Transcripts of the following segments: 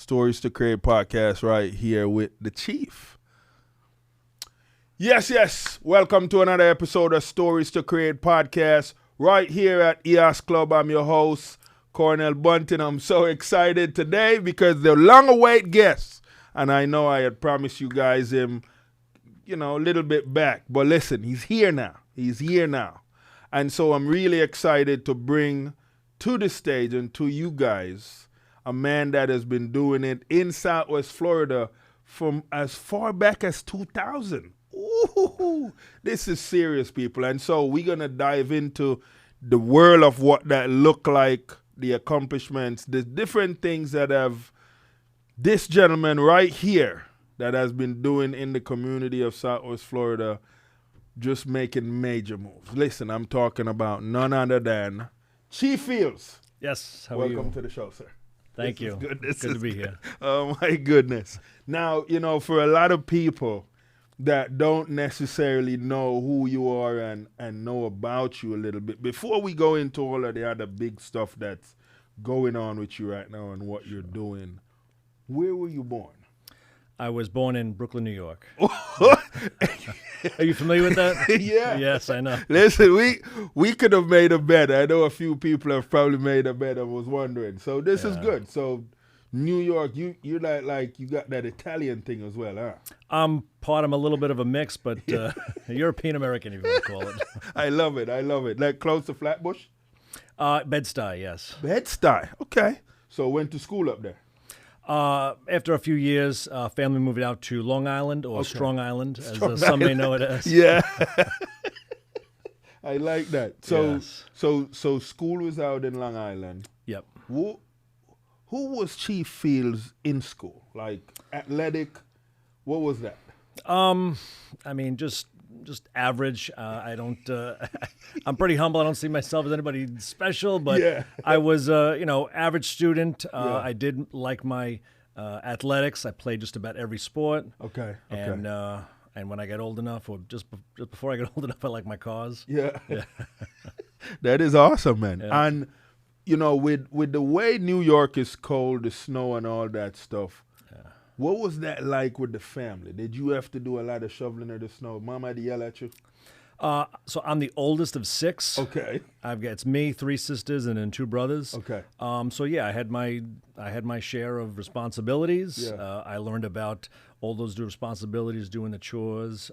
Stories to Create podcast right here with the Chief. Yes. Welcome to another episode of Stories to Create podcast right here at EOS Club. I'm your host, Cornell Bunting. I'm so excited today because the long-awaited guest, and I know I had promised you guys him, a little bit back, but listen, he's here now. And so I'm really excited to bring to the stage and to you guys a man that has been doing it in Southwest Florida from as far back as 2000. Ooh, this is serious, people. And so we're going to dive into the world of what that looked like, the accomplishments, the different things that have this gentleman right here that has been doing in the community of Southwest Florida, just making major moves. Listen, I'm talking about none other than Chief Fields. Yes, how are you? Welcome to the show, sir. Thank you. Good to be here. Oh, my goodness. Now, for a lot of people that don't necessarily know who you are and know about you a little bit, before we go into all of the other big stuff that's going on with you right now and what you're doing, where were you born? I was born in Brooklyn, New York. Are you familiar with that? Yeah. Yes, I know. Listen, we could have made a bet. I know a few people have probably made a bet. I was wondering. So this is good. So New York, you're like you got that Italian thing as well, huh? I'm a little bit of a mix, but European American, if you want to call it. I love it. Like close to Flatbush? Bed-Stuy, yes. Bed-Stuy. Okay. So went to school up there. After a few years, family moved out to Long Island, or Strong Island, as some may know it as. Yeah. I like that. So, Yes. so school was out in Long Island. Yep. Who was Chief Fields in school? Like athletic? What was that? I mean, just average. I don't. I'm pretty humble. I don't see myself as anybody special, but Yeah. I was, average student. I did like my athletics. I played just about every sport. Okay. And when I got old enough, or just before I got old enough, I like my cars. Yeah. That is awesome, man. Yeah. And with the way New York is cold, the snow and all that stuff. What was that like with the family? Did you have to do a lot of shoveling of the snow? Mama had to yell at you? So I'm the oldest of six. Okay. It's me, 3 sisters, and then 2 brothers. Okay. So yeah, I had my share of responsibilities. Yeah. I learned about all those responsibilities, doing the chores,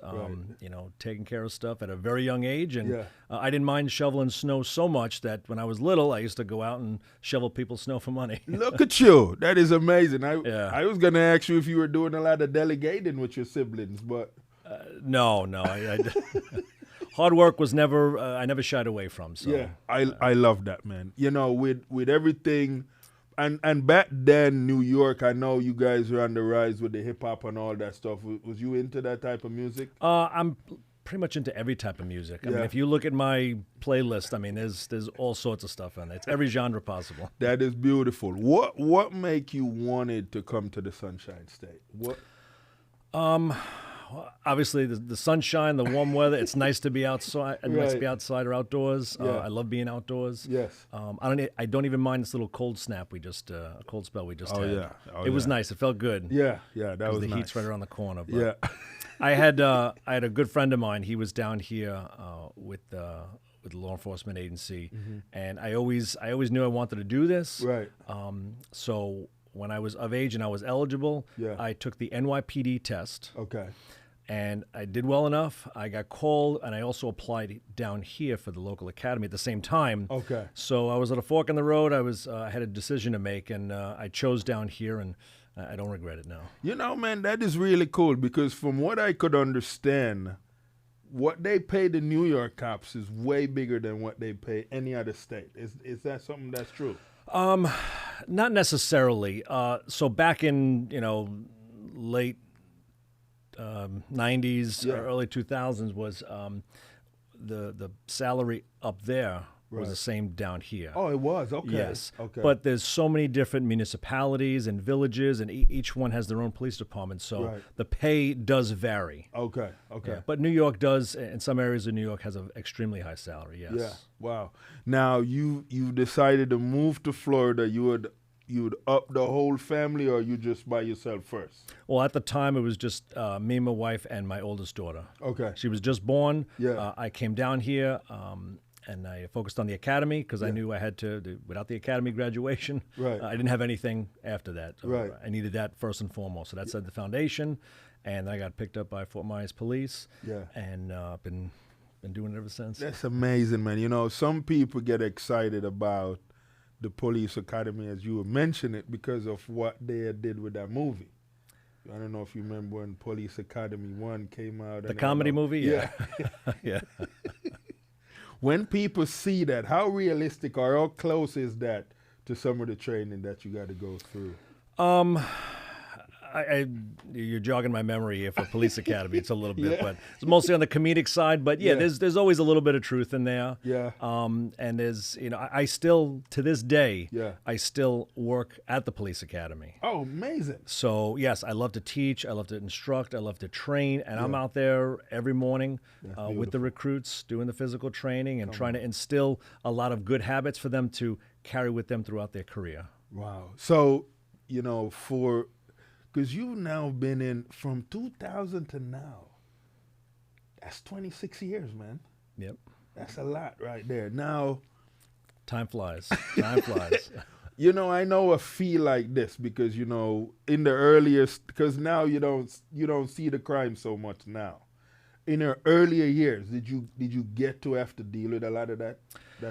taking care of stuff at a very young age. And Yeah. I didn't mind shoveling snow so much that when I was little, I used to go out and shovel people's snow for money. Look at you. That is amazing. I was going to ask you if you were doing a lot of delegating with your siblings, but... No. I hard work was never, I never shied away from. So. Yeah, I love that, man. With everything, and back then, New York, I know you guys were on the rise with the hip-hop and all that stuff. Was you into that type of music? I'm pretty much into every type of music. I mean, if you look at my playlist, I mean, there's all sorts of stuff on it. It's every genre possible. That is beautiful. What make you wanted to come to the Sunshine State? What? Obviously, the sunshine, the warm weather. It's nice to be outside. Nice to be outside or outdoors. Yeah. I love being outdoors. Yes. I don't even mind this little cold snap a cold spell we just had. Yeah. It was nice. It felt good. Yeah. That was the nice. heat's right around the corner. But Yeah. I had a good friend of mine. He was down here with the law enforcement agency, and I always knew I wanted to do this. Right. So when I was of age and I was eligible, I took the NYPD test. Okay. And I did well enough. I got called, and I also applied down here for the local academy at the same time. Okay. So I was at a fork in the road. I had a decision to make, and I chose down here, and I don't regret it now. Man, that is really cool because from what I could understand, what they pay the New York cops is way bigger than what they pay any other state. Is that something that's true? Not necessarily. So back in late 90s, early 2000s was the salary up there was the same down here. Oh, it was? Okay. Yes. Okay. But there's so many different municipalities and villages, and each one has their own police department, so the pay does vary. Okay. Yeah. But New York does, in some areas of New York, has an extremely high salary, yes. Yeah. Wow. Now, you decided to move to Florida. You had you'd up the whole family, or you just by yourself first? Well, at the time, it was just me, my wife, and my oldest daughter. Okay. She was just born. Yeah. I came down here, and I focused on the academy because I knew I had to, without the academy graduation, Right. I didn't have anything after that. Right. I needed that first and foremost. So that set the foundation, and I got picked up by Fort Myers Police. Yeah. And been doing it ever since. That's amazing, man. You know, some people get excited about the police academy, as you were mentioning it, because of what they did with that movie. I don't know if you remember when Police Academy 1 came out. The comedy movie? Yeah. Yeah. When people see that, how realistic or how close is that to some of the training that you got to go through? You're jogging my memory here for Police Academy. It's a little bit, but it's mostly on the comedic side. But yeah, there's always a little bit of truth in there. Yeah. And there's, I still, to this day, I still work at the Police Academy. Oh, amazing. So yes, I love to teach, I love to instruct, I love to train, and I'm out there every morning with the recruits doing the physical training and trying to instill a lot of good habits for them to carry with them throughout their career. Wow. So, because you've now been in from 2000 to now. That's 26 years, man. Yep. That's a lot right there. Now, time flies. Time flies. I know a feel like this because, in the earliest, because now you don't see the crime so much now. In your earlier years, did you get to have to deal with a lot of that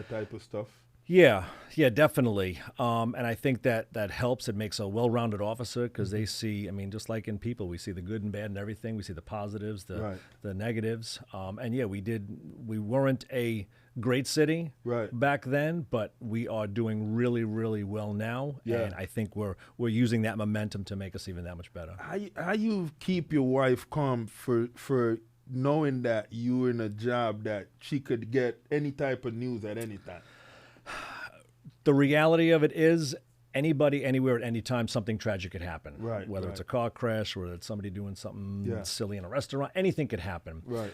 type of stuff? Yeah, definitely. And I think that helps. It makes a well-rounded officer because they see, just like in people, we see the good and bad and everything. We see the positives, the negatives. And yeah, we weren't a great city back then, but we are doing really, really well now. Yeah. And I think we're using that momentum to make us even that much better. How you keep your wife calm for knowing that you're in a job that she could get any type of news at any time? The reality of it is anybody, anywhere, at any time, something tragic could happen. Right. Whether it's a car crash, or it's somebody doing something silly in a restaurant, anything could happen. Right.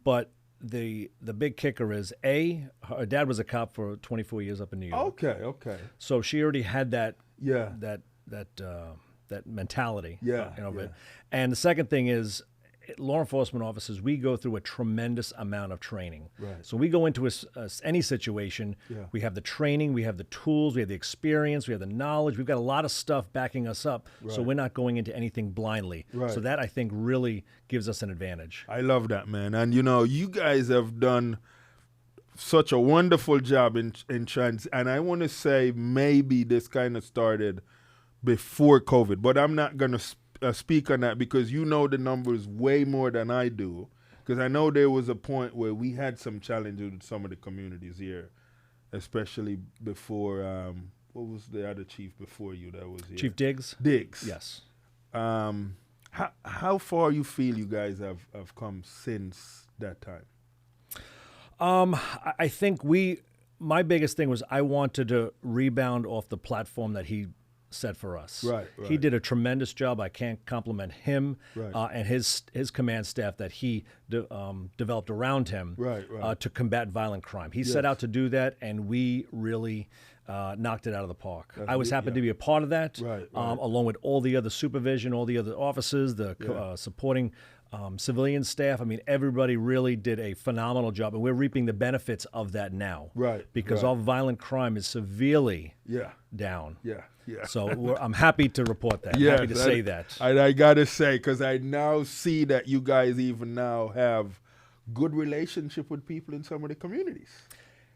But the big kicker is her dad was a cop for 24 years up in New York. Okay. So she already had that mentality. And the second thing is, law enforcement officers, we go through a tremendous amount of training. Right. So we go into any situation, we have the training, we have the tools, we have the experience, we have the knowledge. We've got a lot of stuff backing us up, so we're not going into anything blindly. Right. So that, I think, really gives us an advantage. I love that, man. And, you guys have done such a wonderful job in trans. And I want to say maybe this kind of started before COVID, but I'm not going to speak on that because the numbers way more than I do, because I know there was a point where we had some challenges with some of the communities here, especially before what was the other chief before you that was here? Chief Diggs? Yes. How far you feel you guys have come since that time? I think my biggest thing was I wanted to rebound off the platform that he set for us. Right. He did a tremendous job. I can't compliment him and his command staff that he developed around him to combat violent crime. He set out to do that, and we really knocked it out of the park. I was happy to be a part of that, along with all the other supervision, all the other officers, the supporting civilian staff. Everybody really did a phenomenal job, and we're reaping the benefits of that now. Because all violent crime is severely down. So I'm happy to report that. Yes, happy to say that. I got to say, because I now see that you guys even now have good relationship with people in some of the communities.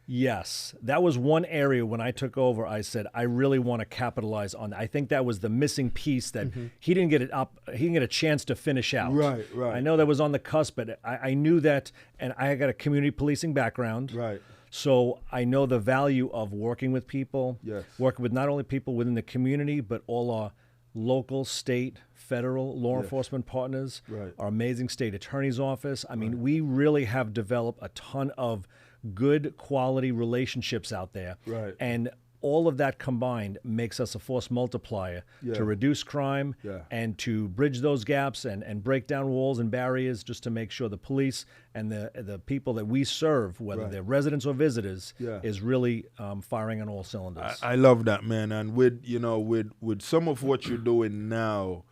Yes, that was one area when I took over. I said I really want to capitalize on that. I think that was the missing piece that he didn't get it up. He didn't get a chance to finish out. Right. I know that was on the cusp, but I knew that, and I got a community policing background. Right. So I know the value of working with people. Yes. Working with not only people within the community, but all our local, state, federal law enforcement partners. Our amazing state attorney's office. We really have developed a ton of good quality relationships out there. Right. And all of that combined makes us a force multiplier to reduce crime and to bridge those gaps and break down walls and barriers, just to make sure the police and the people that we serve, whether they're residents or visitors, is really firing on all cylinders. I love that, man. And with some of what you're doing now,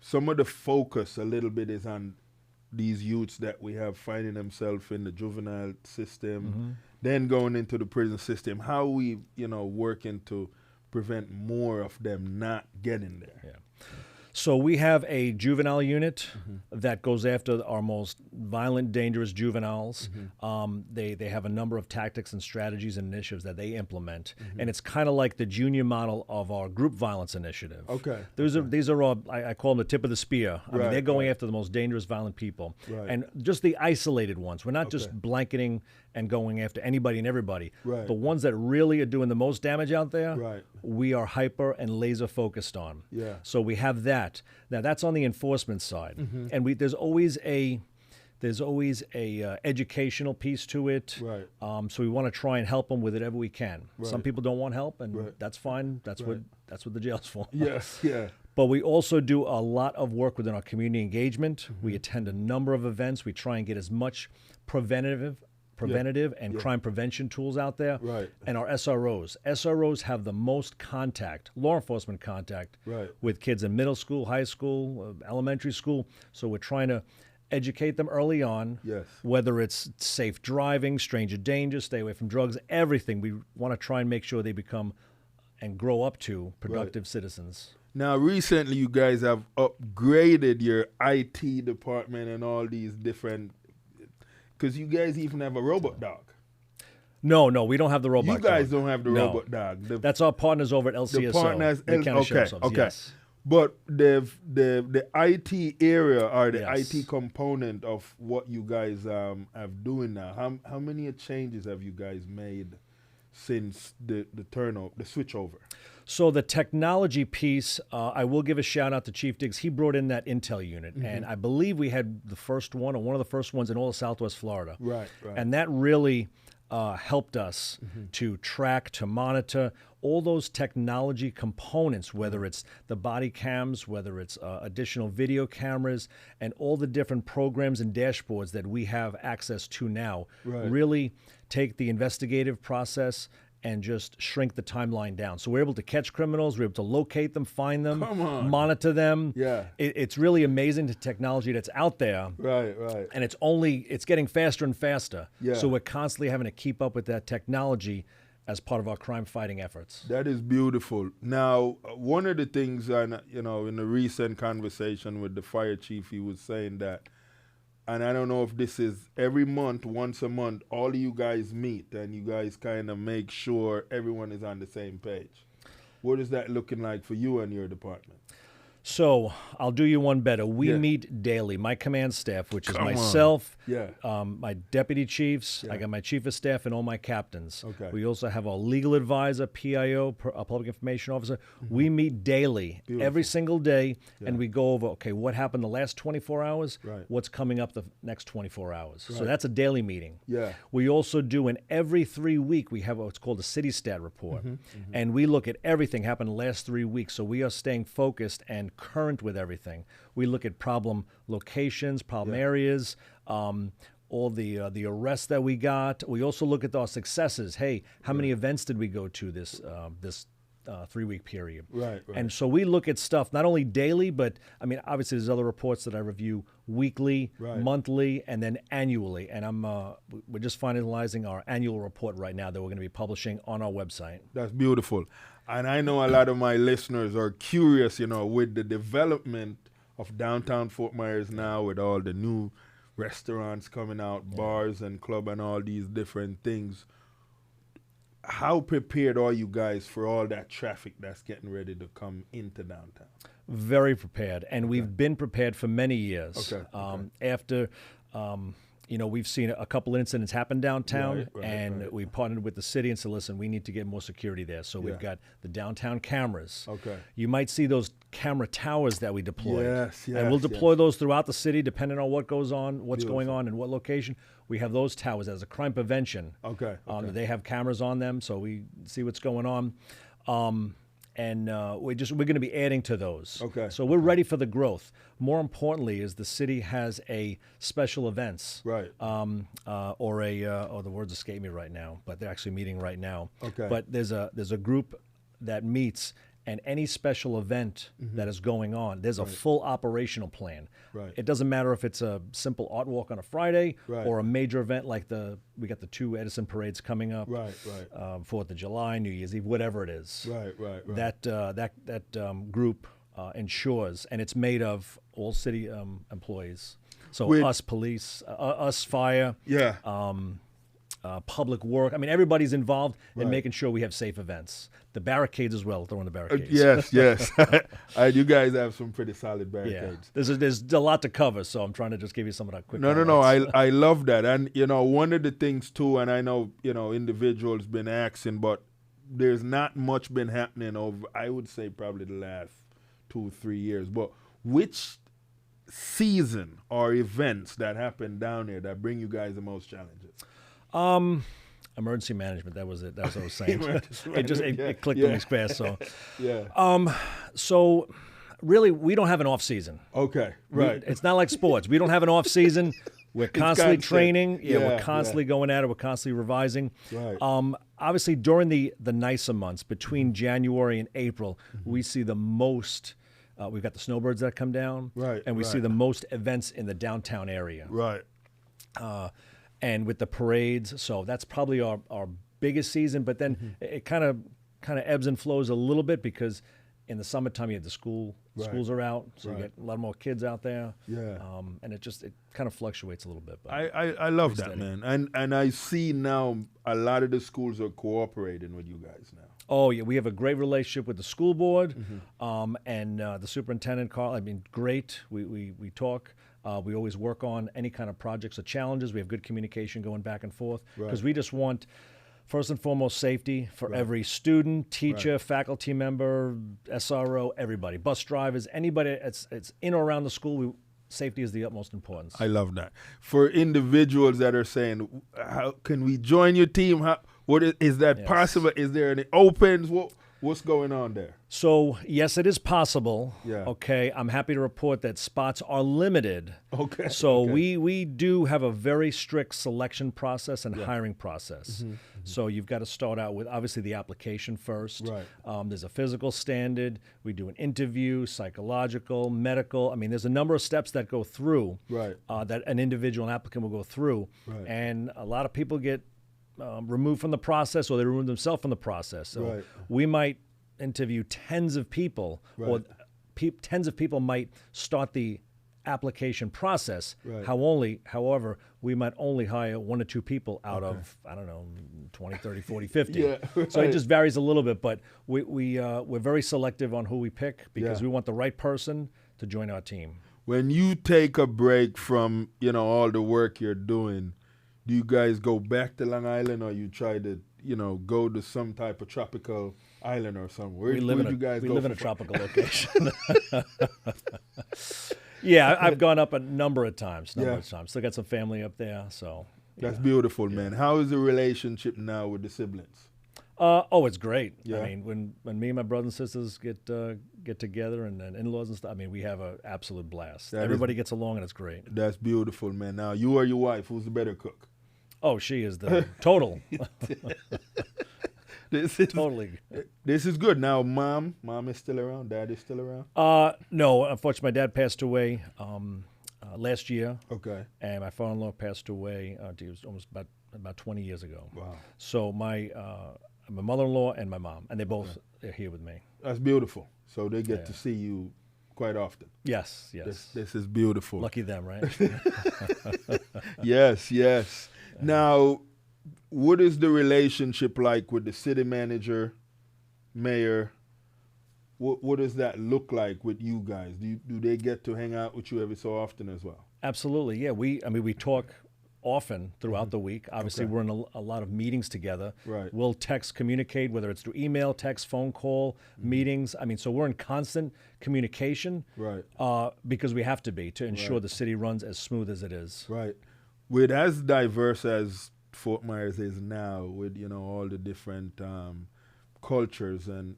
some of the focus a little bit is on these youths that we have finding themselves in the juvenile system, then going into the prison system. How we, working to prevent more of them not getting there. Yeah. So we have a juvenile unit that goes after our most violent, dangerous juveniles. They have a number of tactics and strategies and initiatives that they implement, and it's kind of like the junior model of our group violence initiative. Okay. These are all, I call them the tip of the spear. I mean, they're going after the most dangerous, violent people, and just the isolated ones. We're not just blanketing and going after anybody and everybody. The ones that really are doing the most damage out there, we are hyper and laser focused on. So we have that. Now that's on the enforcement side, and there's always a educational piece to it. So we want to try and help them with whatever we can. Some people don't want help, and that's fine. That's what the jail's for. But we also do a lot of work within our community engagement. We attend a number of events. We try and get as much preventative and crime prevention tools out there. And our SROs have the most contact, law enforcement contact, with kids in middle school, high school, elementary school. So we're trying to educate them early on, whether it's safe driving, stranger danger, stay away from drugs, everything. We want to try and make sure they become and grow up to productive citizens. Now, recently you guys have upgraded your IT department and all these different, because you guys even have a robot dog. No, we don't have the robot dog. You guys don't have the robot dog. That's our partners over at LCSO. The partners, okay. Yes. But the IT area or the IT component of what you guys have doing now, how many changes have you guys made since the switch over? So the technology piece, I will give a shout out to Chief Diggs. He brought in that Intel unit, and I believe we had the first one or one of the first ones in all of Southwest Florida. And that really helped us to track, to monitor all those technology components, whether it's the body cams, whether it's additional video cameras, and all the different programs and dashboards that we have access to now. Really take the investigative process and just shrink the timeline down. So we're able to catch criminals, we're able to locate them, find them, monitor them. It's really amazing the technology that's out there. And it's getting faster and faster. So we're constantly having to keep up with that technology as part of our crime fighting efforts. That is beautiful. Now, one of the things, in the recent conversation with the fire chief, he was saying that, and I don't know if this is every month, once a month, all of you guys meet and you guys kind of make sure everyone is on the same page. What is that looking like for you and your department? So I'll do you one better. We meet daily. My command staff, which is myself, my deputy chiefs, I got my chief of staff, and all my captains. We also have our legal advisor, PIO, a public information officer. We meet daily, every single day, and we go over, what happened the last 24 hours, what's coming up the next 24 hours. So that's a daily meeting. We also do, and every 3 weeks, we have what's called a city stat report. And we look at everything happened the last 3 weeks. So we are staying focused and current with everything. We look at problem locations, problem areas, all the arrests that we got. We also look at our successes. Hey, how many events did we go to this 3-week period? And so we look at stuff not only daily, but I mean, obviously there's other reports that I review weekly, monthly, and then annually. And we're just finalizing our annual report right now that we're going to be publishing on our website. That's beautiful. And I know a lot of my listeners are curious, with the development of downtown Fort Myers now, with all the new restaurants coming out, bars and club and all these different things. How prepared are you guys for all that traffic that's getting ready to come into downtown? Very prepared, and we've been prepared for many years. After we've seen a couple incidents happen downtown, Right. we partnered with the city and said, listen, we need to get more security there. So we've got the downtown cameras. Okay. You might see those camera towers that we deployed. Yes, and we'll deploy those throughout the city, depending on what's going on and what location. We have those towers as a crime prevention. Okay. They have cameras on them, so we see what's going on. We're going to be adding to those. Okay. So we're ready for the growth. More importantly, is the city has a special events. Right. Or the words escape me right now, but they're actually meeting right now. Okay. But there's a group that meets, and any special event that is going on, there's a full operational plan. Right. It doesn't matter if it's a simple art walk on a Friday Right. or a major event like we got the 2 Edison parades coming up. Right. 4th of July, New Year's Eve, whatever it is. Right. That group ensures, and it's made of all city employees. So With- us police, us fire, Yeah. public work. I mean, everybody's involved in Right. making sure we have safe events. The barricades as well, throwing the barricades. Yes. You guys have some pretty solid barricades. There's a lot to cover, so I'm trying to just give you some of that quick. No. highlights. I love that. And, one of the things, too, and I know, individuals been asking, but there's not much been happening over, I would say, probably the last 2-3 years. But which season or events that happen down there that bring you guys the most challenges? Emergency management. That was it. That's what I was saying. Emergency it clicked on me fast. So, Yeah. so really, we don't have an off season. Okay. Right. It's not like sports. We don't have an off season. We're constantly constant. training. Yeah, We're constantly going at it. We're constantly revising. Right. Obviously, during the nicer months, between January and April, we see the most. We've got the snowbirds that come down. Right, And we see right. the most events in the downtown area. Right. And with the parades, so that's probably our biggest season. But then it kind of ebbs and flows a little bit because in the summertime you have the schools are out, so you get a lot more kids out there. Yeah. And it kind of fluctuates a little bit. But I love that, steady. man. And I see now a lot of the schools are cooperating with you guys now. Oh yeah, we have a great relationship with the school board, and the superintendent Carl. I mean, great. We talk. We always work on any kind of projects or challenges. We have good communication going back and forth because we just want, first and foremost, safety for every student, teacher, faculty member, SRO, everybody, bus drivers, anybody. It's in or around the school. Safety is the utmost importance. I love that. For individuals that are saying, "How can we join your team?" What is that possible? Is there any opens? What's going on there? So, yes, it is possible. Yeah. Okay. I'm happy to report that spots are limited. Okay. So we do have a very strict selection process and hiring process. So you've got to start out with, obviously, the application first. Right. There's a physical standard. We do an interview, psychological, medical. I mean, there's a number of steps that go through that an individual applicant will go through. Right. And a lot of people get removed from the process, or they remove themselves from the process. So we might interview tens of people, or tens of people might start the application process. However, we might only hire 1 or 2 people out of, I don't know, 20, 30, 40, 50. So it just varies a little bit, but we're very selective on who we pick because we want the right person to join our team. When you take a break from, all the work you're doing, do you guys go back to Long Island, or you try to, go to some type of tropical island or somewhere? We live in a tropical location. Yeah, I've gone up a number of times. Still got some family up there, so. That's beautiful, man. How is the relationship now with the siblings? It's great. Yeah. I mean, when me and my brothers and sisters get together and in-laws and stuff, I mean, we have an absolute blast. Everybody gets along, and it's great. That's beautiful, man. Now, you or your wife, who's the better cook? Oh, she is the total. Totally. This is good. Now, mom is still around. Dad is still around. No, unfortunately, my dad passed away last year. Okay. And my father-in-law passed away. It was almost about 20 years ago. Wow. So my mother-in-law and my mom, and they both are here with me. That's beautiful. So they get to see you quite often. Yes. This is beautiful. Lucky them, right? Yes. Now, what is the relationship like with the city manager, mayor? What does that look like with you guys? Do they get to hang out with you every so often as well? Absolutely, yeah. We talk often throughout the week. Obviously, we're in a lot of meetings together. Right. We'll communicate, whether it's through email, text, phone call, meetings. I mean, so we're in constant communication. Right. Because we have to be to ensure the city runs as smooth as it is. Right. With as diverse as Fort Myers is now, with all the different cultures and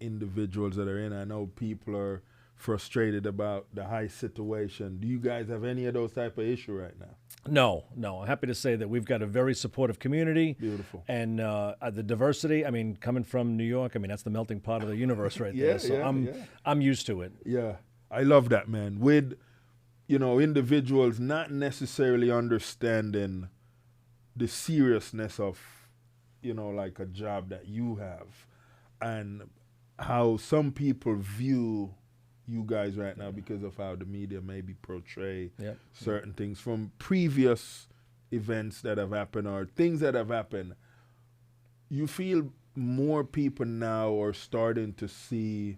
individuals that are in, I know people are frustrated about the high situation. Do you guys have any of those type of issue right now? No. I'm happy to say that we've got a very supportive community. Beautiful. And the diversity, I mean, coming from New York, I mean, that's the melting pot of the universe right there. So I'm used to it. Yeah. I love that, man. With individuals not necessarily understanding the seriousness of, like a job that you have, and how some people view you guys right now because of how the media maybe portray certain things from previous events that have happened or things that have happened. You feel more people now are starting to see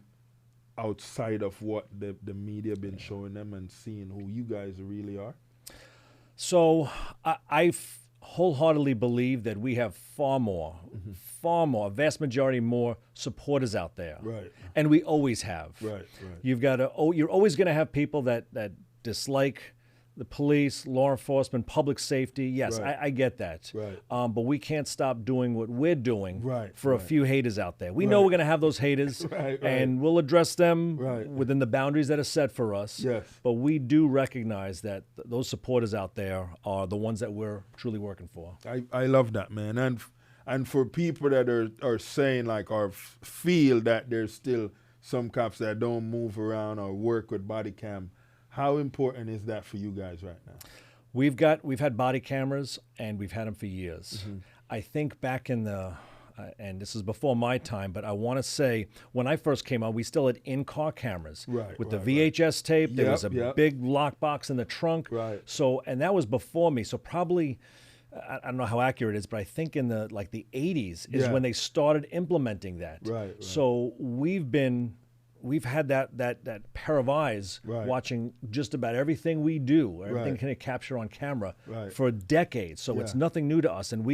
outside of what the media been showing them and seeing who you guys really are? So I wholeheartedly believe that we have far more, a vast majority more supporters out there. Right. And we always have. Right. You're always going to have people that dislike the police, law enforcement, public safety. Yes, I get that. Right. But we can't stop doing what we're doing for a right. few haters out there. We know we're going to have those haters, and we'll address them within the boundaries that are set for us. Yes. But we do recognize that those supporters out there are the ones that we're truly working for. I love that, man. And for people that are saying or feel that there's still some cops that don't move around or work with body cam, how important is that for you guys right now? We've had body cameras, and we've had them for years. I think back in the, and this is before my time, but I want to say when I first came on, we still had in-car cameras with the VHS tape. There was a big lockbox in the trunk. Right. So, and that was before me. So probably, I don't know how accurate it is, but I think in the 80s is when they started implementing that. Right. So we've had that pair of eyes watching just about everything we do, everything can capture on camera for decades. So it's nothing new to us. And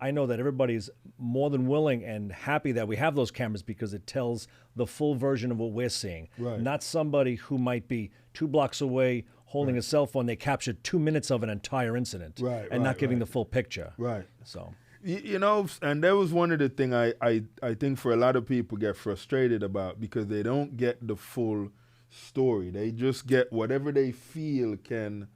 I know that everybody's more than willing and happy that we have those cameras because it tells the full version of what we're seeing. Not somebody who might be 2 blocks away holding a cell phone. They captured 2 minutes of an entire incident and not giving the full picture. Right. So. And that was one of the things I think for a lot of people get frustrated about because they don't get the full story. They just get whatever they feel can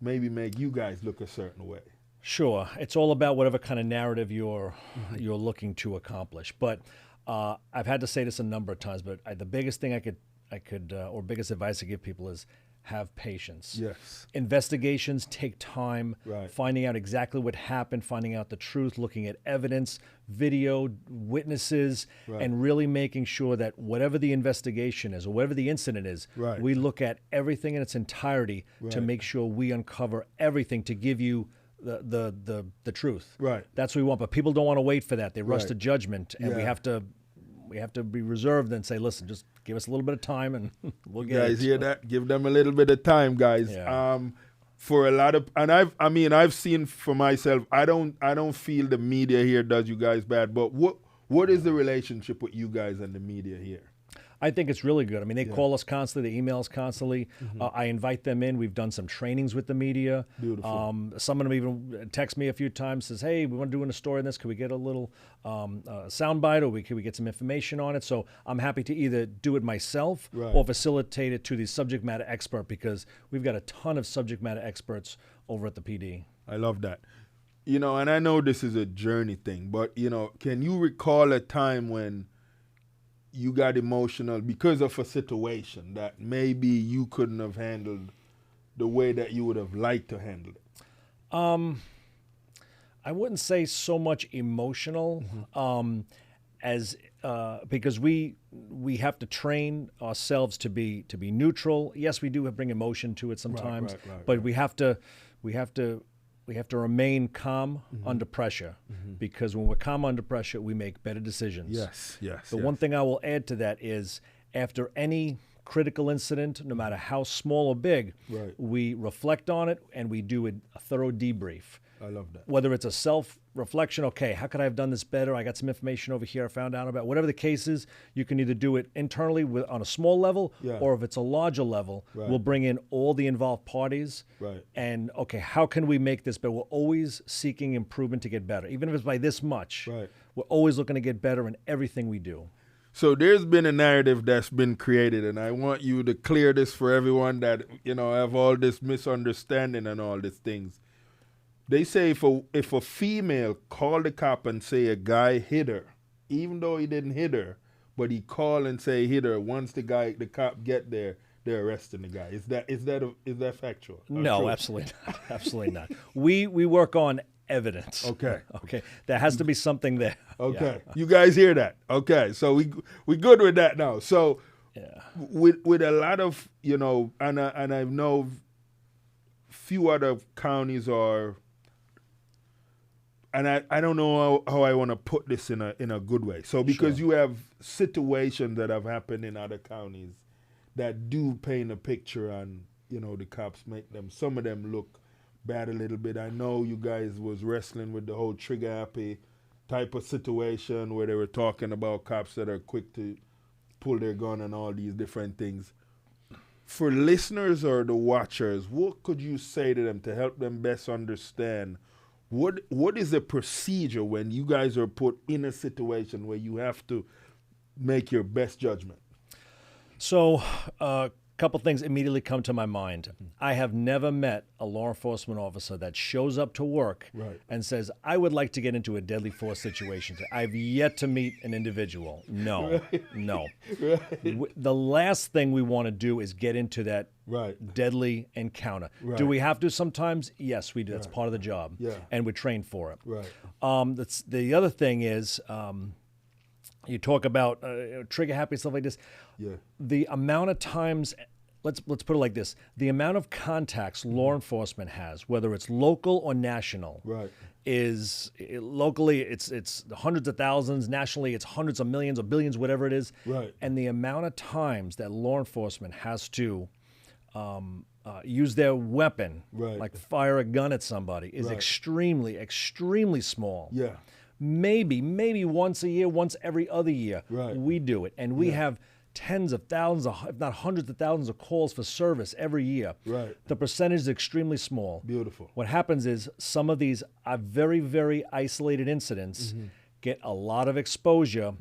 maybe make you guys look a certain way. Sure. It's all about whatever kind of narrative you're looking to accomplish. But I've had to say this a number of times, but the biggest thing I could or biggest advice I give people is have patience. Yes. Investigations take time. Finding out exactly what happened, finding out the truth, looking at evidence, video, witnesses, and really making sure that whatever the investigation is or whatever the incident is, we look at everything in its entirety to make sure we uncover everything to give you the truth. That's what we want. But people don't want to wait for that. They rush to judgment, and we have to be reserved and say, listen, just give us a little bit of time and we'll get it. You guys hear that? Give them a little bit of time, guys. For a lot of, and I've seen for myself, I don't feel the media here does you guys bad, but what is the relationship with you guys and the media here? I think it's really good. I mean, they call us constantly, they email us constantly. I invite them in. We've done some trainings with the media. Beautiful. Some of them even text me a few times, says, hey, we want to do a story on this. Can we get a little soundbite or can we get some information on it? So I'm happy to either do it myself or facilitate it to the subject matter expert because we've got a ton of subject matter experts over at the PD. I love that. And I know this is a journey thing, but, can you recall a time when you got emotional because of a situation that maybe you couldn't have handled the way that you would have liked to handle it? I wouldn't say so much emotional as because we have to train ourselves to be neutral. Yes, we do bring emotion to it sometimes, but we have to remain calm under pressure because when we're calm under pressure, we make better decisions. Yes. The one thing I will add to that is after any critical incident, no matter how small or big, we reflect on it and we do a thorough debrief. I love that. Whether it's a self-reflection, okay, how could I have done this better? I got some information over here I found out about. Whatever the case is, you can either do it internally on a small level, or if it's a larger level, we'll bring in all the involved parties. And, okay, how can we make this better? We're always seeking improvement to get better. Even if it's by this much, we're always looking to get better in everything we do. So there's been a narrative that's been created, and I want you to clear this for everyone that, have all this misunderstanding and all these things. They say if a female called the cop and say a guy hit her, even though he didn't hit her, but he called and say hit her, once the cop get there, they're arresting the guy. Is that factual? No, absolutely not. Absolutely not. We work on evidence. Okay. Okay. There has to be something there. Okay. Yeah. You guys hear that? Okay. So we good with that now. So with a lot of, and I know few other counties are. And I don't know how I want to put this in a good way. So because you have situations that have happened in other counties that do paint a picture, and the cops make some of them look bad a little bit. I know you guys was wrestling with the whole trigger happy type of situation where they were talking about cops that are quick to pull their gun and all these different things. For listeners or the watchers, what could you say to them to help them best understand what is the procedure when you guys are put in a situation where you have to make your best judgment? So a couple things immediately come to my mind. I have never met a law enforcement officer that shows up to work and says, I would like to get into a deadly force situation. I've yet to meet an individual. No, no. The last thing we want to do is get into that deadly encounter. Do we have to sometimes? Yes, we do. That's part of the job. And we're trained for it. The other thing is, you talk about trigger happy, stuff like this. The amount of times, let's put it like this, the amount of contacts law enforcement has, whether it's local or national, is locally it's hundreds of thousands, nationally it's hundreds of millions or billions, whatever it is. And the amount of times that law enforcement has to use their weapon, like fire a gun at somebody, is extremely, extremely small. Maybe once a year, once every other year, we do it. And we have tens of thousands, if not hundreds of thousands of calls for service every year. The percentage is extremely small. Beautiful. What happens is some of these are very, very isolated incidents, get a lot of exposure,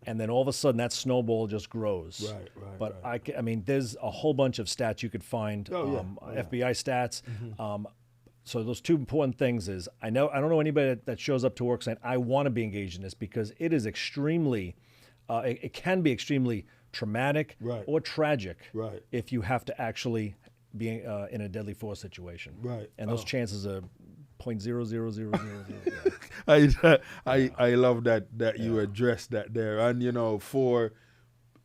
and then all of a sudden that snowball just grows. But I mean, there's a whole bunch of stats you could find, FBI stats. So those two important things is, I don't know anybody that shows up to work saying, I want to be engaged in this, because it is extremely, it can be extremely traumatic or tragic if you have to actually be in a deadly force situation. And those chances are 0.00000. I love that you addressed that there. And, for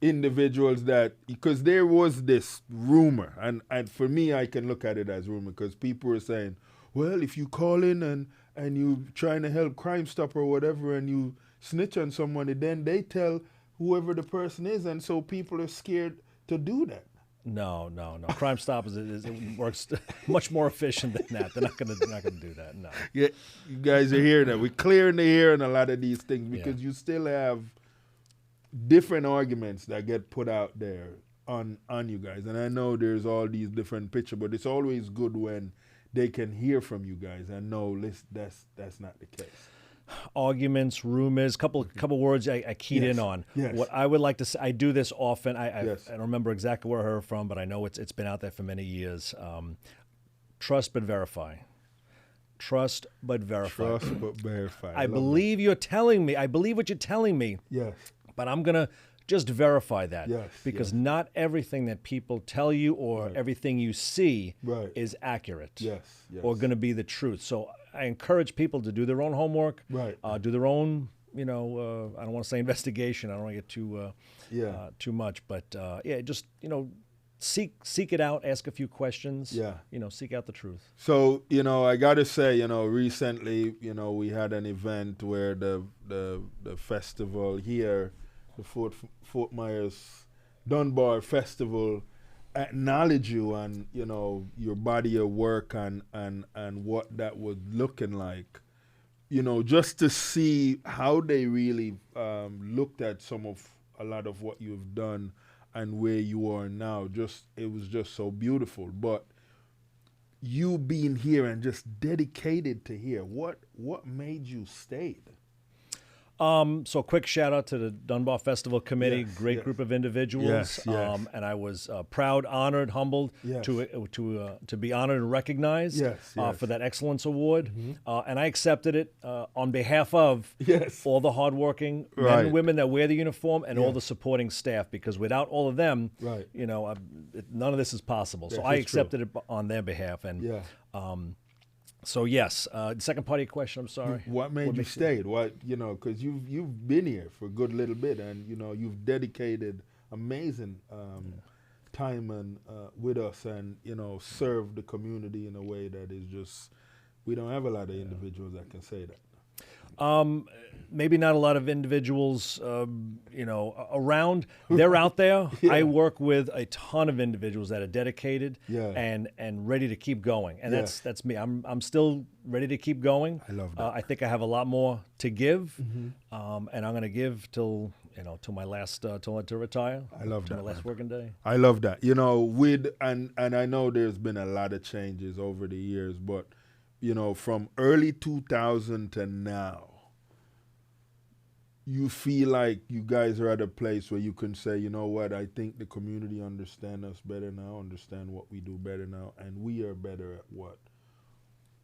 individuals that, because there was this rumor, and for me, I can look at it as rumor, because people were saying, well, if you call in and you trying to help Crime Stop or whatever, and you snitch on somebody, then they tell whoever the person is, and so people are scared to do that. No. Crime Stop it works much more efficient than that. They're not gonna do that. No. Yeah, you guys are hearing that. We're clearing the air on a lot of these things, because you still have different arguments that get put out there on you guys. And I know there's all these different pictures, but it's always good when they can hear from you guys and know that's not the case. Arguments, rumors, couple words I keyed in on. What I would like to say, I do this often. I don't remember exactly where I heard it from, but I know it's been out there for many years. Trust but verify. Trust but verify. Trust but verify. I believe you're telling me. I believe what you're telling me. But I'm gonna just verify that. Because not everything that people tell you or everything you see is accurate. Or going to be the truth. So I encourage people to do their own homework, do their own, I don't want to say investigation. I don't want to get too much, but just seek it out, ask a few questions. Seek out the truth. So I got to say, recently, we had an event where the festival here, the Fort Myers Dunbar Festival acknowledge you and, you know, your body of work and what that was looking like, you know, just to see how they really looked at a lot of what you've done and where you are now. It was just so beautiful. But you being here and just dedicated to here, what made you stay? So quick shout out to the Dunbar Festival Committee, great group of individuals, and I was proud, honored, humbled to be honored and recognized for that excellence award, and I accepted it on behalf of all the hardworking men and women that wear the uniform and all the supporting staff, because without all of them, you know, none of this is possible. So I accepted it on their behalf, and so yes, the second part of your question, I'm sorry. What made you stay? What, you know, because you've been here for a good little bit, and you know you've dedicated amazing time and with us, and you know served the community in a way that is just, we don't have a lot of individuals that can say that. Maybe not a lot of individuals, you know, around. They're out there. I work with a ton of individuals that are dedicated and ready to keep going, and that's me. I'm still ready to keep going. I love that. I think I have a lot more to give, and I'm going to give till my last to retire. I love that. My last working day. I love that. You know, and I know there's been a lot of changes over the years, but you know, from early 2000 to now, you feel like you guys are at a place where you can say, you know what, I think the community understand us better now, understand what we do better now, and we are better at what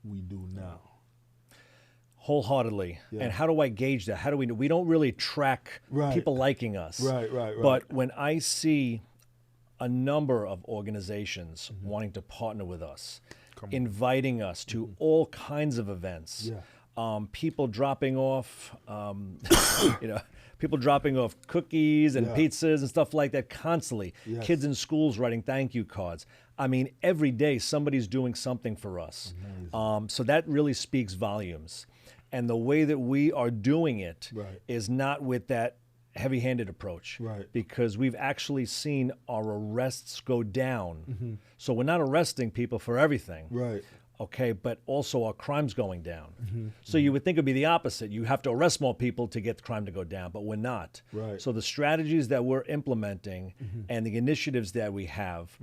we do now. Wholeheartedly. And how do I gauge that? How do we don't really track people liking us. Right. But when I see a number of organizations wanting to partner with us, inviting us to all kinds of events. People dropping off, people dropping off cookies and pizzas and stuff like that constantly. Kids in schools writing thank you cards. I mean, every day somebody's doing something for us. So that really speaks volumes. And the way that we are doing it is not with that heavy-handed approach, because we've actually seen our arrests go down. So we're not arresting people for everything, okay, but also our crime's going down. So you would think it'd be the opposite. You have to arrest more people to get the crime to go down, but we're not. So the strategies that we're implementing and the initiatives that we have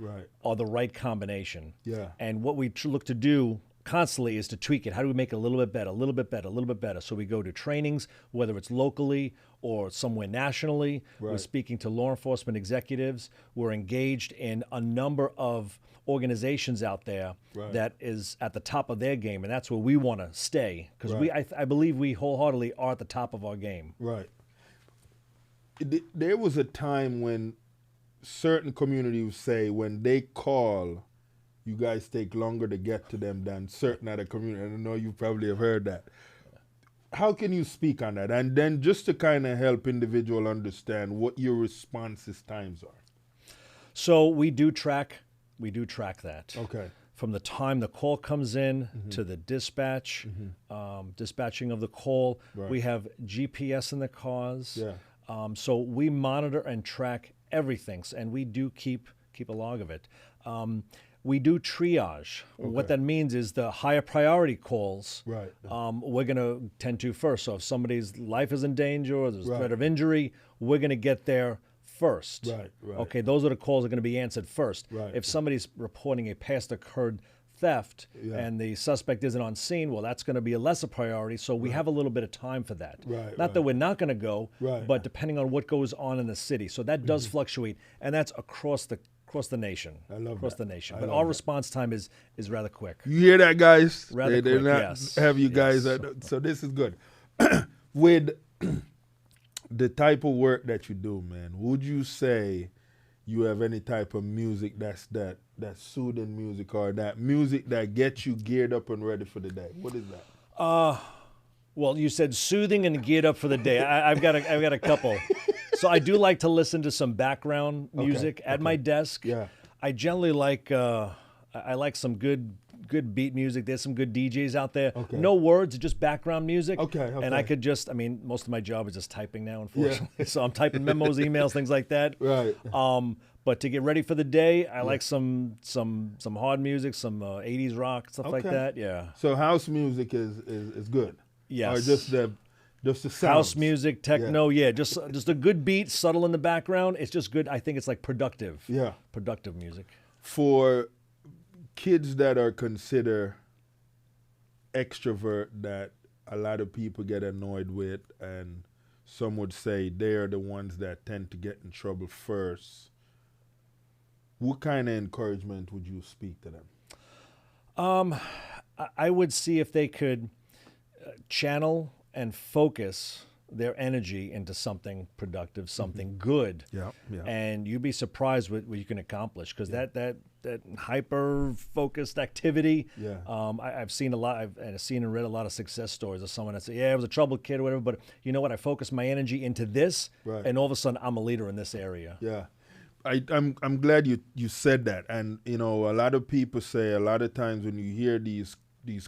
are the right combination. And what we look to do constantly is to tweak it. How do we make it a little bit better, a little bit better, a little bit better? So we go to trainings, whether it's locally or somewhere nationally. We're speaking to law enforcement executives. We're engaged in a number of organizations out there that is at the top of their game, and that's where we want to stay, because I believe we wholeheartedly are at the top of our game. There was a time when certain communities say when they call, you guys take longer to get to them than certain other communities. I know you probably have heard that. How can you speak on that? And then just to kind of help individual understand what your responses times are. So we do track that. Okay. From the time the call comes in to the dispatch, dispatching of the call, we have GPS in the cars. So we monitor and track everything, and we do keep a log of it. We do triage. What that means is the higher priority calls, we're going to tend to first. So if somebody's life is in danger or there's a threat of injury, we're going to get there first. Okay, those are the calls that are going to be answered first. If somebody's reporting a past occurred theft and the suspect isn't on scene, well, that's going to be a lesser priority. So we have a little bit of time for that. Not that we're not going to go, but depending on what goes on in the city. So that does fluctuate, and that's across the nation. I love across the nation. But our response time is rather quick. You hear that, guys? Rather they quick, not have you guys. So this is good. With the type of work that you do, man, would you say you have any type of music that's soothing music, or that music that gets you geared up and ready for the day? What is that? Well, you said soothing and geared up for the day. I've got a couple. So I do like to listen to some background music at my desk. I generally like I like some good good beat music. There's some good DJs out there. Okay. No words, just background music. Okay. And I could just, I mean, most of my job is just typing now, unfortunately. Yeah. So I'm typing memos, emails, things like that. Right. But to get ready for the day, I like some hard music, some 80s rock, stuff like that. Yeah. So house music is good. Yes. Or just the sounds. House music, techno, just a good beat, subtle in the background. It's just good. I think it's like productive. Yeah. Productive music. For kids that are considered extrovert that a lot of people get annoyed with, and some would say they're the ones that tend to get in trouble first, what kind of encouragement would you speak to them? I would see if they could channel and focus their energy into something productive, something good. Yeah. And you'd be surprised what you can accomplish, because that hyper-focused activity, I've seen a lot, I've seen and read a lot of success stories of someone that said, I was a troubled kid or whatever, but you know what, I focused my energy into this, and all of a sudden I'm a leader in this area. Yeah. I'm glad you said that. And, a lot of people say a lot of times when you hear these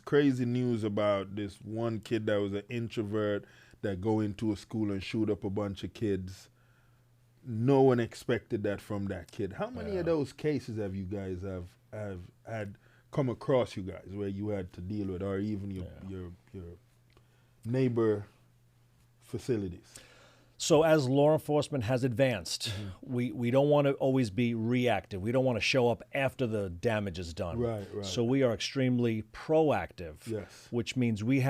crazy news about this one kid that was an introvert that go into a school and shoot up a bunch of kids, no one expected that from that kid. How many of those cases have you guys have had come across you guys where you had to deal with, or even your neighbor facilities? So as law enforcement has advanced, we don't want to always be reactive. We don't want to show up after the damage is done. Right. So we are extremely proactive, which means we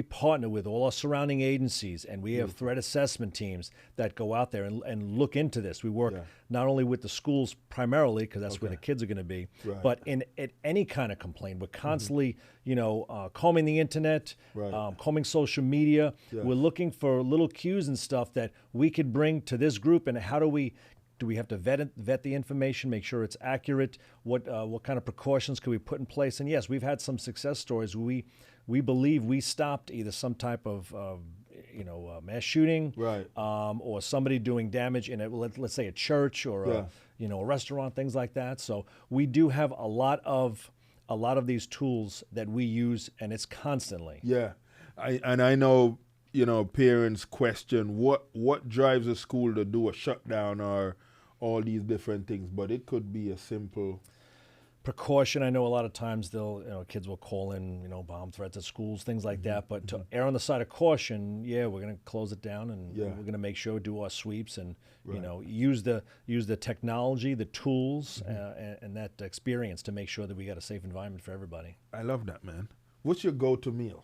partner with all our surrounding agencies, and we have threat assessment teams that go out there and look into this. We work not only with the schools primarily, because that's where the kids are going to be, but at any kind of complaint. We're constantly, combing the internet, combing social media. We're looking for little cues and stuff that we could bring to this group, and how do we have to vet the information, make sure it's accurate? What kind of precautions could we put in place? And yes, we've had some success stories. We believe we stopped either some type of mass shooting, or somebody doing damage in let's say a church or a restaurant, things like that. So we do have a lot of these tools that we use, and it's constantly. Yeah, I know. Parents question what drives a school to do a shutdown or all these different things, but it could be a simple precaution. I know a lot of times kids will call in, bomb threats at schools, things like that. But to err on the side of caution, we're going to close it down, and we're going to make sure do our sweeps and use the technology, the tools, and that experience to make sure that we got a safe environment for everybody. I love that, man. What's your go-to meal?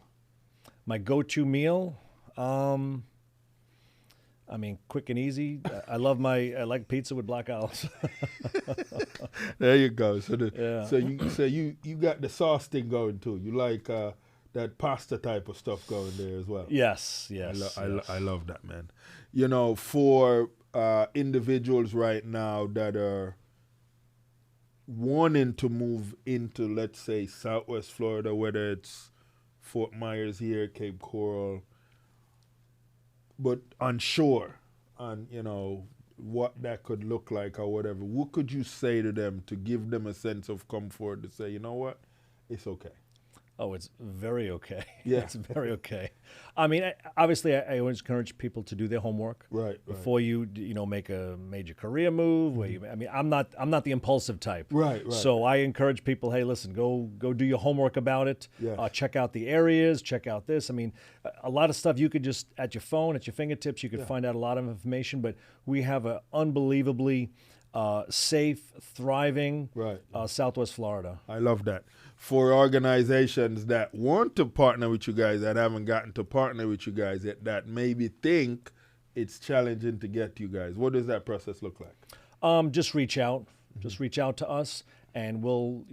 My go-to meal. Quick and easy. I like pizza with black olives. There you go. So you got the sauce thing going too. You like that pasta type of stuff going there as well. Yes. I love that, man. For individuals right now that are wanting to move into, let's say, Southwest Florida, whether it's Fort Myers here, Cape Coral, but unsure on, what that could look like or whatever, what could you say to them to give them a sense of comfort to say, you know what, it's okay? Oh, it's very okay. Yeah. It's very okay. Obviously, I always encourage people to do their homework before you make a major career move. I'm not the impulsive type. Right. So I encourage people, hey, listen, go do your homework about it. Yeah. Check out the areas. Check out this. A lot of stuff you could just at your phone, at your fingertips, you could find out a lot of information. But we have an unbelievably safe, thriving Southwest Florida. I love that. For organizations that want to partner with you guys, that haven't gotten to partner with you guys yet, that maybe think it's challenging to get to you guys, what does that process look like? Just reach out. Just reach out to us, and we'll,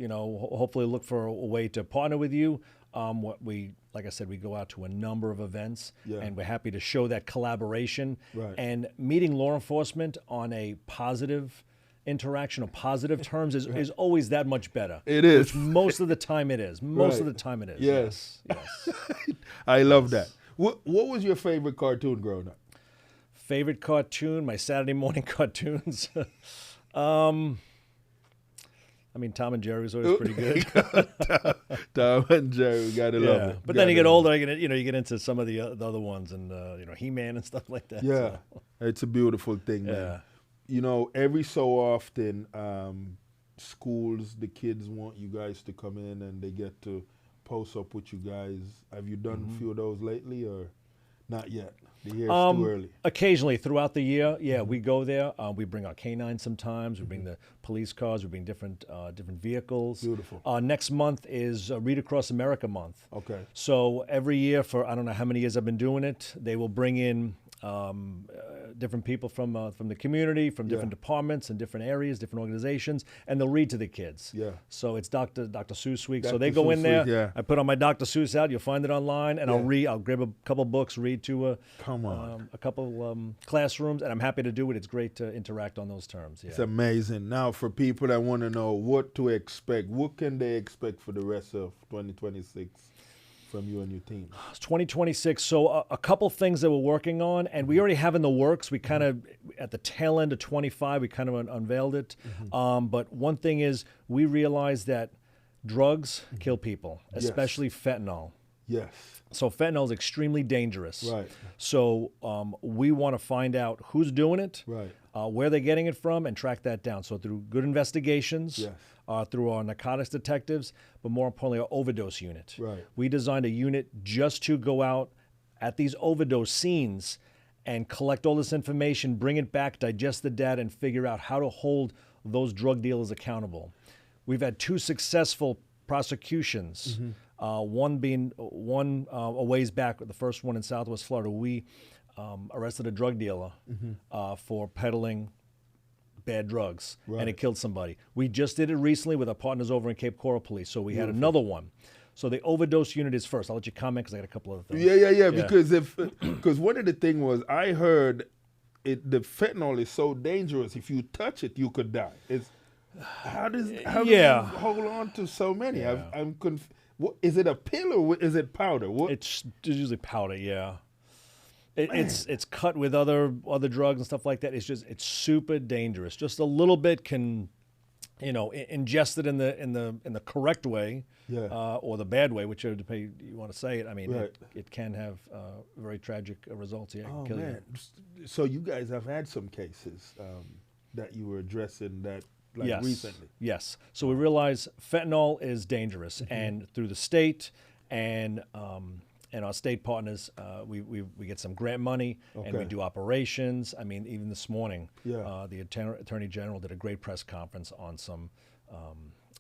hopefully look for a way to partner with you. Like I said, we go out to a number of events, and we're happy to show that collaboration. And meeting law enforcement on a positive interaction or positive terms is always that much better. It is. Which most of the time it is. Most of the time it is. Yes. I love that. What was your favorite cartoon growing up? Favorite cartoon? My Saturday morning cartoons. I mean, Tom and Jerry was always pretty good. Tom and Jerry, gotta love it. But then you get older, you get into some of the other ones, and He-Man and stuff like that. Yeah, it's a beautiful thing, man. Every so often, schools, the kids want you guys to come in, and they get to post up with you guys. Have you done a few of those lately, or not yet? The year's too early. Occasionally throughout the year, we go there. We bring our canines sometimes. We bring the police cars. We bring different vehicles. Beautiful. Next month is Read Across America month. Okay. So every year for I don't know how many years I've been doing it, they will bring in different people from the community, from different departments and different areas, different organizations, and they'll read to the kids. Yeah. So it's Dr. Seuss week. So they go in there. Yeah. I put on my Dr. Seuss out. You'll find it online, and I'll grab a couple books, read to a couple classrooms, and I'm happy to do it. It's great to interact on those terms. Yeah. It's amazing. Now, for people that want to know what to expect, what can they expect for the rest of 2026? From you and your team? It's 2026. So a couple things that we're working on, and we already have in the works. We kind of, at the tail end of 25, we kind of unveiled it. But one thing is we realized that drugs kill people, especially fentanyl. Yes. So fentanyl is extremely dangerous. Right. So we want to find out who's doing it, right, where they're getting it from, and track that down. So through good investigations, through our narcotics detectives, but more importantly, our overdose unit. Right. We designed a unit just to go out at these overdose scenes and collect all this information, bring it back, digest the data, and figure out how to hold those drug dealers accountable. We've had 2 successful prosecutions. One a ways back, the first one in Southwest Florida. We arrested a drug dealer for peddling bad drugs, and it killed somebody. We just did it recently with our partners over in Cape Coral Police, so we had another one. So the overdose unit is first. I'll let you comment because I got a couple other things. Yeah. Because one of the things was I heard the fentanyl is so dangerous. If you touch it, you could die. How do you hold on to so many? I'm confused. Is it a pill or is it powder? It's usually powder. Yeah. It's cut with other drugs and stuff like that. It's super dangerous. Just a little bit can, ingest it in the correct way, or the bad way, whichever you want to say it. I mean, it can have very tragic results. Yeah, oh kill man! You. So you guys have had some cases that you were addressing that. Recently. Yes. So we realize fentanyl is dangerous, and through the state and our state partners, we get some grant money, and we do operations. I mean, even this morning, the Attorney General did a great press conference on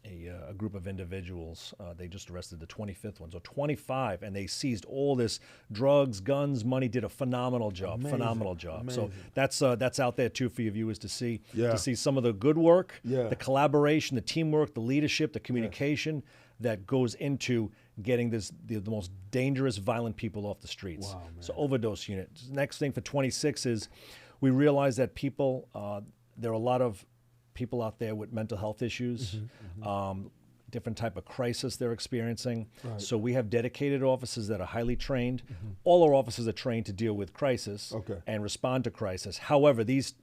a group of individuals. They just arrested the 25th one, so 25, and they seized all this drugs, guns, money. Did a phenomenal job. Amazing. So that's out there too for your viewers to see. To see some of the good work, the collaboration, the teamwork, the leadership, the communication that goes into getting the most dangerous, violent people off the streets. Wow, man. So overdose unit. Next thing for 26 is we realize that people, there are a lot of people out there with mental health issues, different type of crisis they're experiencing. Right. So we have dedicated officers that are highly trained. All our officers are trained to deal with crisis and respond to crisis. However, this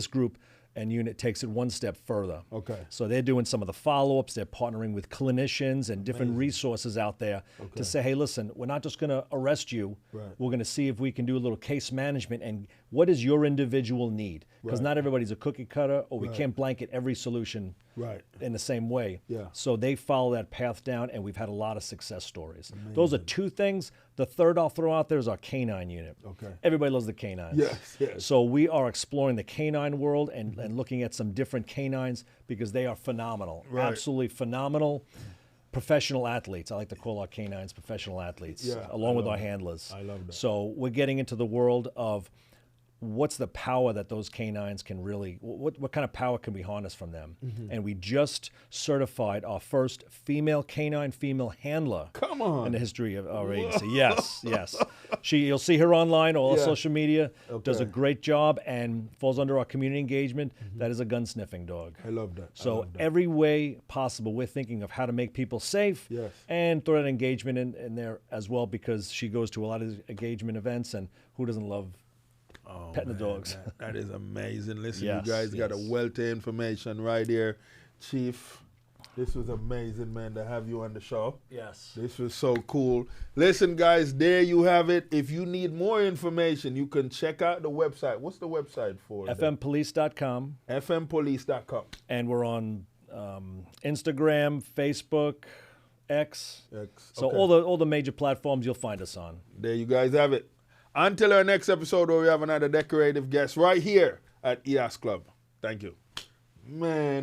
group and unit takes it one step further. So they're doing some of the follow-ups. They're partnering with clinicians and different resources out there to say, hey, listen, we're not just going to arrest you. We're going to see if we can do a little case management and what is your individual need? Because not everybody's a cookie cutter, or we can't blanket every solution in the same way. So they follow that path down, and we've had a lot of success stories. Amazing. Those are 2 things. The third I'll throw out there is our canine unit. Everybody loves the canines. Yes. So we are exploring the canine world and looking at some different canines because they are phenomenal. Absolutely phenomenal. Professional athletes. I like to call our canines professional athletes, along with our handlers. I love that. So we're getting into the world of what's the power that those canines can really, what kind of power can we harness from them? And we just certified our first female handler in the history of our agency. Yes. You'll see her online, all social media, does a great job and falls under our community engagement. That is a gun sniffing dog. I love that. So every way possible, we're thinking of how to make people safe and throw that engagement in there as well, because she goes to a lot of engagement events, and who doesn't love petting the dogs? That is amazing. Listen, you guys got a wealth of information right here. Chief, this was amazing, man, to have you on the show. Yes. This was so cool. Listen, guys, there you have it. If you need more information, you can check out the website. What's the website for? fmpolice.com. fmpolice.com. And we're on Instagram, Facebook, X. So all the major platforms you'll find us on. There you guys have it. Until our next episode where we have another decorative guest right here at EOS Club. Thank you. Man.